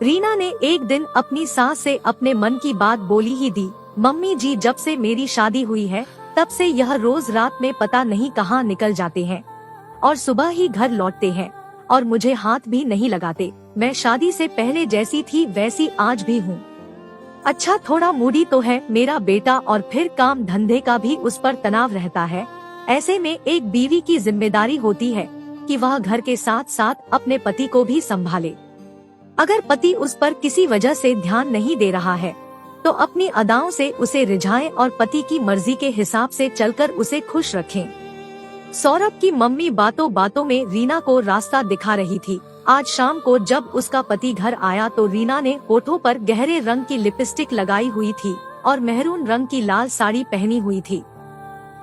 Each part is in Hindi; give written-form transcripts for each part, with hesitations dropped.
रीना ने एक दिन अपनी सास से अपने मन की बात बोली ही दी। मम्मी जी, जब से मेरी शादी हुई है तब से यह रोज रात में पता नहीं कहाँ निकल जाते हैं और सुबह ही घर लौटते हैं और मुझे हाथ भी नहीं लगाते। मैं शादी से पहले जैसी थी वैसी आज भी हूँ। अच्छा, थोड़ा मूडी तो है मेरा बेटा और फिर काम धंधे का भी उस पर तनाव रहता है। ऐसे में एक बीवी की जिम्मेदारी होती है कि वह घर के साथ साथ अपने पति को भी संभाले। अगर पति उस पर किसी वजह से ध्यान नहीं दे रहा है तो अपनी अदाओं से उसे रिझाएं और पति की मर्जी के हिसाब से चलकर उसे खुश रखें। सौरभ की मम्मी बातों बातों में रीना को रास्ता दिखा रही थी। आज शाम को जब उसका पति घर आया तो रीना ने होठों पर गहरे रंग की लिपस्टिक लगाई हुई थी और मेहरून रंग की लाल साड़ी पहनी हुई थी।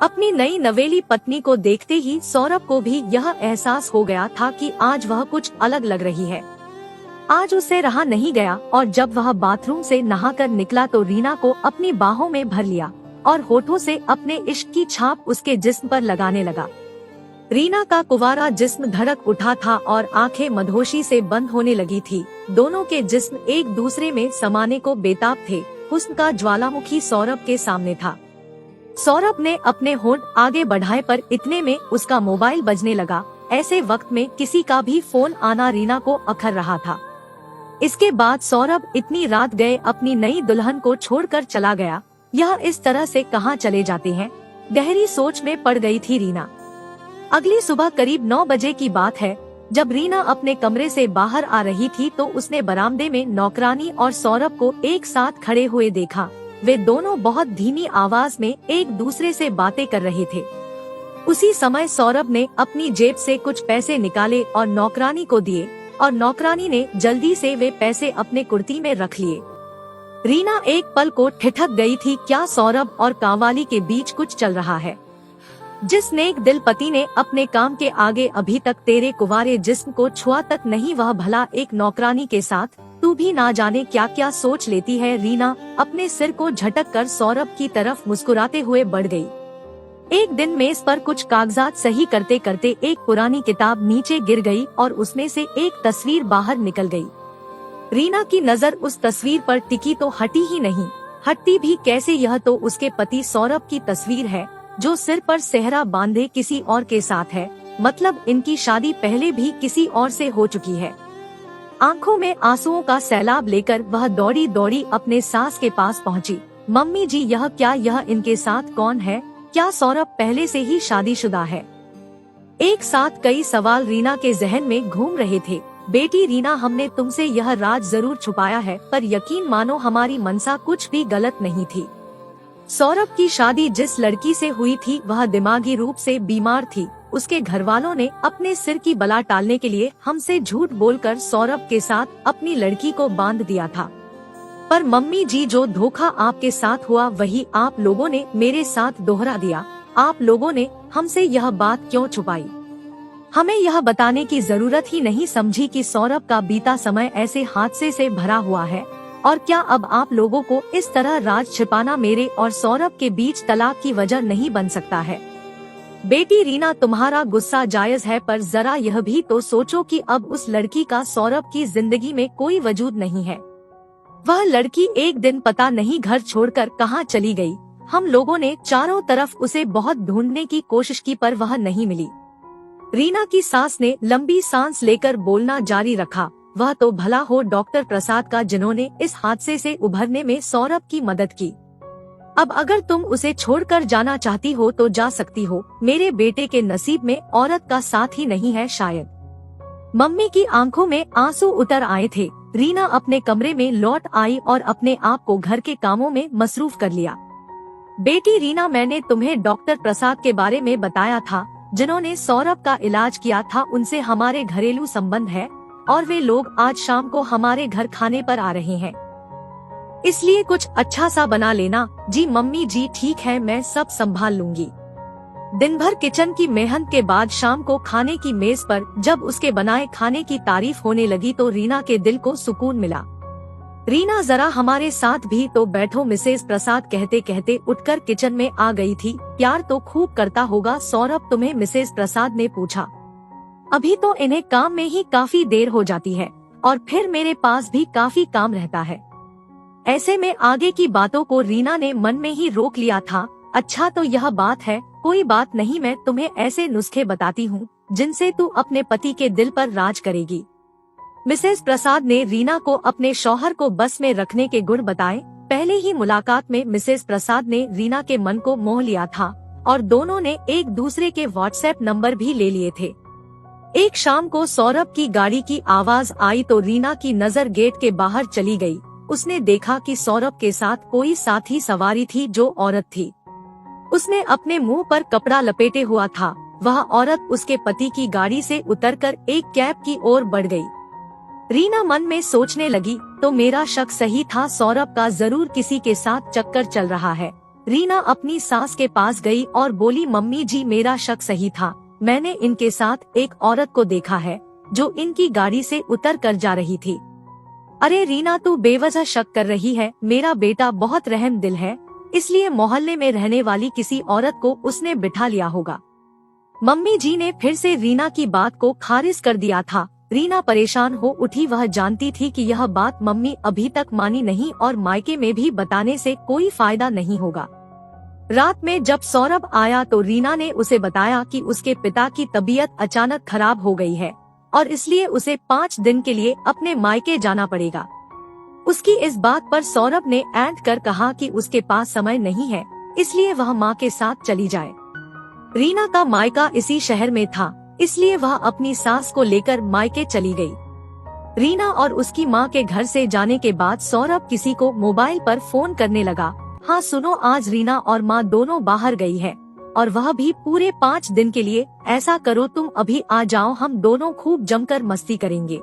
अपनी नई नवेली पत्नी को देखते ही सौरभ को भी यह एहसास हो गया था कि आज वह कुछ अलग लग रही है। आज उसे रहा नहीं गया और जब वह बाथरूम से नहाकर निकला तो रीना को अपनी बाहों में भर लिया और होठों से अपने इश्क की छाप उसके जिस्म पर लगाने लगा। रीना का कुंवारा जिस्म धड़क उठा था और आंखें मधोशी से बंद होने लगी थी। दोनों के जिस्म एक दूसरे में समाने को बेताब थे। हुस्न का ज्वालामुखी सौरभ के सामने था। सौरभ ने अपने होंठ आगे बढ़ाए पर इतने में उसका मोबाइल बजने लगा। ऐसे वक्त में किसी का भी फोन आना रीना को अखर रहा था। इसके बाद सौरभ इतनी रात गए अपनी नई दुल्हन को छोड़कर चला गया। यह इस तरह से कहाँ चले जाते हैं? गहरी सोच में पड़ गई थी रीना। अगली सुबह करीब 9 बजे की बात है। जब रीना अपने कमरे से बाहर आ रही थी तो उसने बरामदे में नौकरानी और सौरभ को एक साथ खड़े हुए देखा। वे दोनों बहुत धीमी आवाज में एक दूसरे से बातें कर रहे थे। उसी समय सौरभ ने अपनी जेब से कुछ पैसे निकाले और नौकरानी को दिए और नौकरानी ने जल्दी से वे पैसे अपने कुर्ती में रख लिए। रीना एक पल को ठिठक गई थी। क्या सौरभ और कांवाली के बीच कुछ चल रहा है? जिस नेक दिल पति ने अपने काम के आगे अभी तक तेरे कुंवारे जिस्म को छुआ तक नहीं, वह भला एक नौकरानी के साथ तू भी ना जाने क्या क्या सोच लेती है। रीना अपने सिर को झटक कर सौरभ की तरफ मुस्कुराते हुए बढ़ गई। एक दिन मेज पर कुछ कागजात सही करते करते एक पुरानी किताब नीचे गिर गई और उसमें से एक तस्वीर बाहर निकल गई। रीना की नजर उस तस्वीर पर टिकी तो हटी ही नहीं। हटती भी कैसे, यह तो उसके पति सौरभ की तस्वीर है जो सिर पर सेहरा बांधे किसी और के साथ है। मतलब इनकी शादी पहले भी किसी और से हो चुकी है। आंखों में आंसुओं का सैलाब लेकर वह दौड़ी दौड़ी अपने सास के पास पहुंची। मम्मी जी, यह क्या? यह इनके साथ कौन है? क्या सौरभ पहले से ही शादीशुदा है? एक साथ कई सवाल रीना के जहन में घूम रहे थे। बेटी रीना, हमने तुमसे यह राज जरूर छुपाया है पर यकीन मानो हमारी मनसा कुछ भी गलत नहीं थी। सौरभ की शादी जिस लड़की से हुई थी वह दिमागी रूप से बीमार थी। उसके घर वालों ने अपने सिर की बला टालने के लिए हमसे झूठ बोलकर सौरभ के साथ अपनी लड़की को बांध दिया था। पर मम्मी जी, जो धोखा आपके साथ हुआ वही आप लोगों ने मेरे साथ दोहरा दिया। आप लोगों ने हमसे यह बात क्यों छुपाई? हमें यह बताने की जरूरत ही नहीं समझी कि सौरभ का बीता समय ऐसे हादसे से भरा हुआ है। और क्या अब आप लोगों को इस तरह राज छिपाना मेरे और सौरभ के बीच तलाक की वजह नहीं बन सकता है? बेटी रीना, तुम्हारा गुस्सा जायज है पर जरा यह भी तो सोचो कि अब उस लड़की का सौरभ की जिंदगी में कोई वजूद नहीं है। वह लड़की एक दिन पता नहीं घर छोड़कर कहाँ चली गई। हम लोगों ने चारों तरफ उसे बहुत ढूंढने की कोशिश की पर वह नहीं मिली। रीना की सास ने लंबी सांस लेकर बोलना जारी रखा। वह तो भला हो डॉक्टर प्रसाद का जिन्होंने इस हादसे से उभरने में सौरभ की मदद की। अब अगर तुम उसे छोड़कर जाना चाहती हो तो जा सकती हो। मेरे बेटे के नसीब में औरत का साथ ही नहीं है शायद। मम्मी की आंखों में आंसू उतर आए थे। रीना अपने कमरे में लौट आई और अपने आप को घर के कामों में मसरूफ कर लिया। बेटी रीना, मैंने तुम्हें डॉक्टर प्रसाद के बारे में बताया था जिन्होंने सौरभ का इलाज किया था। उनसे हमारे घरेलू संबंध है और वे लोग आज शाम को हमारे घर खाने पर आ रहे हैं, इसलिए कुछ अच्छा सा बना लेना। जी मम्मी जी, ठीक है, मैं सब संभाल लूंगी। दिन भर किचन की मेहनत के बाद शाम को खाने की मेज पर जब उसके बनाए खाने की तारीफ होने लगी तो रीना के दिल को सुकून मिला। रीना, जरा हमारे साथ भी तो बैठो, मिसेस प्रसाद कहते कहते उठकर किचन में आ गई थी। प्यार तो खूब करता होगा सौरभ तुम्हें? मिसेस प्रसाद ने पूछा। अभी तो इन्हें काम में ही काफी देर हो जाती है और फिर मेरे पास भी काफी काम रहता है। ऐसे में आगे की बातों को रीना ने मन में ही रोक लिया था। अच्छा तो यह बात है, कोई बात नहीं, मैं तुम्हें ऐसे नुस्खे बताती हूँ जिनसे तू अपने पति के दिल पर राज करेगी। मिसेस प्रसाद ने रीना को अपने शौहर को बस में रखने के गुण बताए। पहले ही मुलाकात में मिसेस प्रसाद ने रीना के मन को मोह लिया था और दोनों ने एक दूसरे के व्हाट्सएप नंबर भी ले लिए थे। एक शाम को सौरभ की गाड़ी की आवाज आई तो रीना की नजर गेट के बाहर चली गई। उसने देखा कि सौरभ के साथ कोई साथी सवारी थी जो औरत थी। उसने अपने मुंह पर कपड़ा लपेटे हुआ था। वह औरत उसके पति की गाड़ी से उतरकर एक कैब की ओर बढ़ गई। रीना मन में सोचने लगी, तो मेरा शक सही था, सौरभ का जरूर किसी के साथ चक्कर चल रहा है। रीना अपनी सास के पास गई और बोली, मम्मी जी मेरा शक सही था, मैंने इनके साथ एक औरत को देखा है जो इनकी गाड़ी से उतर कर जा रही थी। अरे रीना तू बेवजह शक कर रही है, मेरा बेटा बहुत रहम दिल है, इसलिए मोहल्ले में रहने वाली किसी औरत को उसने बिठा लिया होगा। मम्मी जी ने फिर से रीना की बात को खारिज कर दिया था। रीना परेशान हो उठी। वह जानती थी कि यह बात मम्मी अभी तक मानी नहीं और मायके में भी बताने से कोई फायदा नहीं होगा। रात में जब सौरभ आया तो रीना ने उसे बताया कि उसके पिता की तबीयत अचानक खराब हो गई है और इसलिए उसे 5 दिन के लिए अपने मायके जाना पड़ेगा। उसकी इस बात पर सौरभ ने ऐंठ कर कहा कि उसके पास समय नहीं है, इसलिए वह माँ के साथ चली जाए। रीना का मायका इसी शहर में था, इसलिए वह अपनी सास को लेकर मायके चली गई। रीना और उसकी माँ के घर से जाने के बाद सौरभ किसी को मोबाइल पर फोन करने लगा। हाँ सुनो, आज रीना और माँ दोनों बाहर गई है और वह भी पूरे 5 दिन के लिए। ऐसा करो तुम अभी आ जाओ, हम दोनों खूब जमकर मस्ती करेंगे।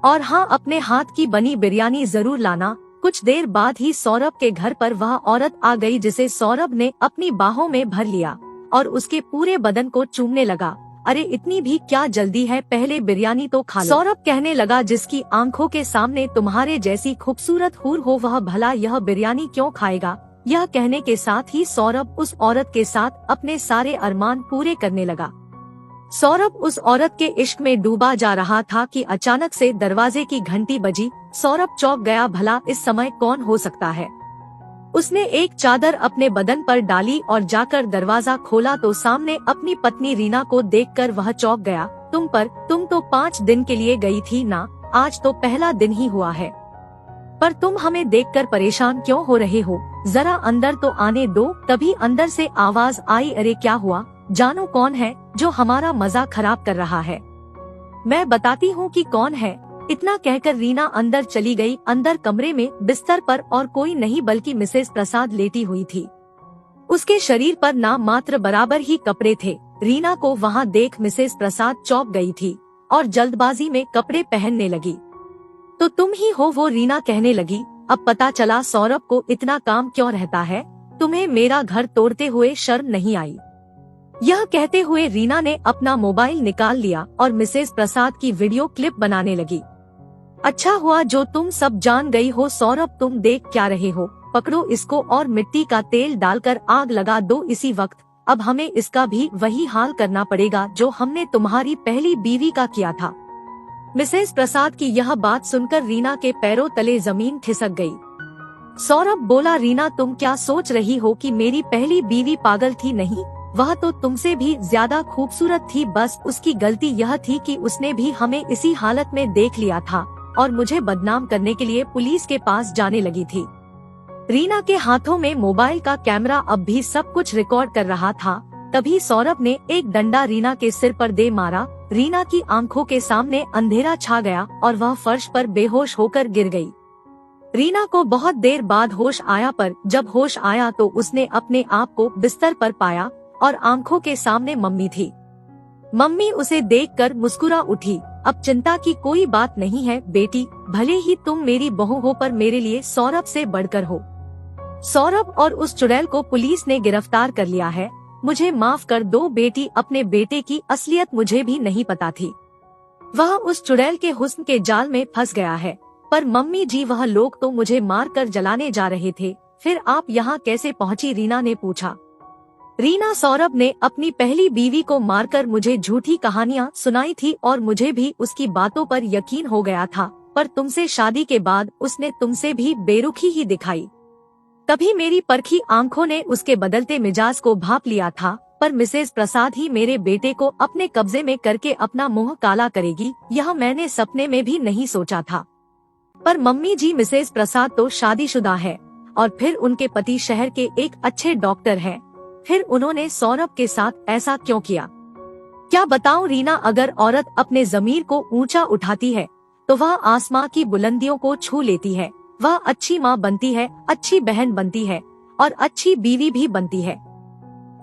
और हाँ, अपने हाथ की बनी बिरयानी जरूर लाना। कुछ देर बाद ही सौरभ के घर पर वह औरत आ गई जिसे सौरभ ने अपनी बाहों में भर लिया और उसके पूरे बदन को चूमने लगा। अरे इतनी भी क्या जल्दी है, पहले बिरयानी तो खा लो। सौरभ कहने लगा, जिसकी आंखों के सामने तुम्हारे जैसी खूबसूरत हूर हो वह भला यह बिरयानी क्यों खाएगा। यह कहने के साथ ही सौरभ उस औरत के साथ अपने सारे अरमान पूरे करने लगा। सौरभ उस औरत के इश्क में डूबा जा रहा था कि अचानक से दरवाजे की घंटी बजी। सौरभ चौंक गया, भला इस समय कौन हो सकता है। उसने एक चादर अपने बदन पर डाली और जाकर दरवाजा खोला तो सामने अपनी पत्नी रीना को देखकर वह चौंक गया। तुम तो 5 दिन के लिए गई थी ना, आज तो पहला दिन ही हुआ है, पर तुम हमें देखकर परेशान क्यों हो रहे हो, जरा अंदर तो आने दो। तभी अंदर से आवाज आई, अरे क्या हुआ, जानो कौन है जो हमारा मजा खराब कर रहा है। मैं बताती हूँ कि कौन है। इतना कहकर रीना अंदर चली गई। अंदर कमरे में बिस्तर पर और कोई नहीं बल्कि मिसेस प्रसाद लेटी हुई थी। उसके शरीर पर नाम मात्र बराबर ही कपड़े थे। रीना को वहाँ देख मिसेस प्रसाद चौंक गई थी और जल्दबाजी में कपड़े पहनने लगी। तो तुम ही हो वो, रीना कहने लगी। अब पता चला सौरभ को इतना काम क्यों रहता है, तुम्हें मेरा घर तोड़ते हुए शर्म नहीं आई। यह कहते हुए रीना ने अपना मोबाइल निकाल लिया और मिसेस प्रसाद की वीडियो क्लिप बनाने लगी। अच्छा हुआ जो तुम सब जान गई हो। सौरभ तुम देख क्या रहे हो, पकड़ो इसको और मिट्टी का तेल डालकर आग लगा दो इसी वक्त। अब हमें इसका भी वही हाल करना पड़ेगा जो हमने तुम्हारी पहली बीवी का किया था। मिसेस प्रसाद की यह बात सुनकर रीना के पैरों तले जमीन खिसक गई। सौरभ बोला, रीना तुम क्या सोच रही हो कि मेरी पहली बीवी पागल थी? नहीं, वह तो तुमसे भी ज्यादा खूबसूरत थी, बस उसकी गलती यह थी कि उसने भी हमें इसी हालत में देख लिया था और मुझे बदनाम करने के लिए पुलिस के पास जाने लगी थी। रीना के हाथों में मोबाइल का कैमरा अब भी सब कुछ रिकॉर्ड कर रहा था। तभी सौरभ ने एक डंडा रीना के सिर पर दे मारा। रीना की आंखों के सामने अंधेरा छा गया और वह फर्श पर बेहोश होकर गिर गई। रीना को बहुत देर बाद होश आया, पर जब होश आया तो उसने अपने आप को बिस्तर पर पाया और आंखों के सामने मम्मी थी। मम्मी उसे देखकर मुस्कुरा उठी। अब चिंता की कोई बात नहीं है बेटी, भले ही तुम मेरी बहू हो पर मेरे लिए सौरभ से बढ़कर हो। सौरभ और उस चुड़ैल को पुलिस ने गिरफ्तार कर लिया है। मुझे माफ कर दो बेटी, अपने बेटे की असलियत मुझे भी नहीं पता थी। वह उस चुड़ैल के हुस्न के जाल में फंस गया है। पर मम्मी जी, वह लोग तो मुझे मार कर जलाने जा रहे थे, फिर आप यहाँ कैसे पहुँची? रीना ने पूछा। रीना सौरभ ने अपनी पहली बीवी को मारकर मुझे झूठी कहानियां सुनाई थी और मुझे भी उसकी बातों पर यकीन हो गया था, पर तुमसे शादी के बाद उसने तुमसे भी बेरुखी ही दिखाई। तभी मेरी परखी आंखों ने उसके बदलते मिजाज को भांप लिया था, पर मिसेज प्रसाद ही मेरे बेटे को अपने कब्जे में करके अपना मुंह काला करेगी, यह मैंने सपने में भी नहीं सोचा था। पर मम्मी जी, मिसेज प्रसाद तो शादीशुदा है और फिर उनके पति शहर के एक अच्छे डॉक्टर हैं। फिर उन्होंने सौरभ के साथ ऐसा क्यों किया? क्या बताऊं रीना, अगर औरत अपने ज़मीर को ऊंचा उठाती है तो वह आसमां की बुलंदियों को छू लेती है। वह अच्छी माँ बनती है, अच्छी बहन बनती है और अच्छी बीवी भी बनती है।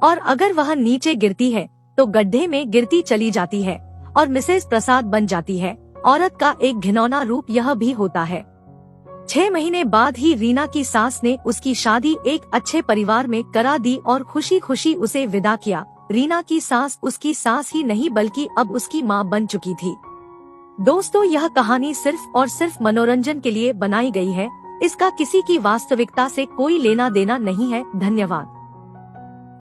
और अगर वह नीचे गिरती है तो गड्ढे में गिरती चली जाती है और मिसेज प्रसाद बन जाती है। औरत का एक घिनौना रूप यह भी होता है। 6 महीने बाद ही रीना की सास ने उसकी शादी एक अच्छे परिवार में करा दी और खुशी खुशी उसे विदा किया। रीना की सास उसकी सास ही नहीं बल्कि अब उसकी माँ बन चुकी थी। दोस्तों, यह कहानी सिर्फ और सिर्फ मनोरंजन के लिए बनाई गई है। इसका किसी की वास्तविकता से कोई लेना देना नहीं है। धन्यवाद।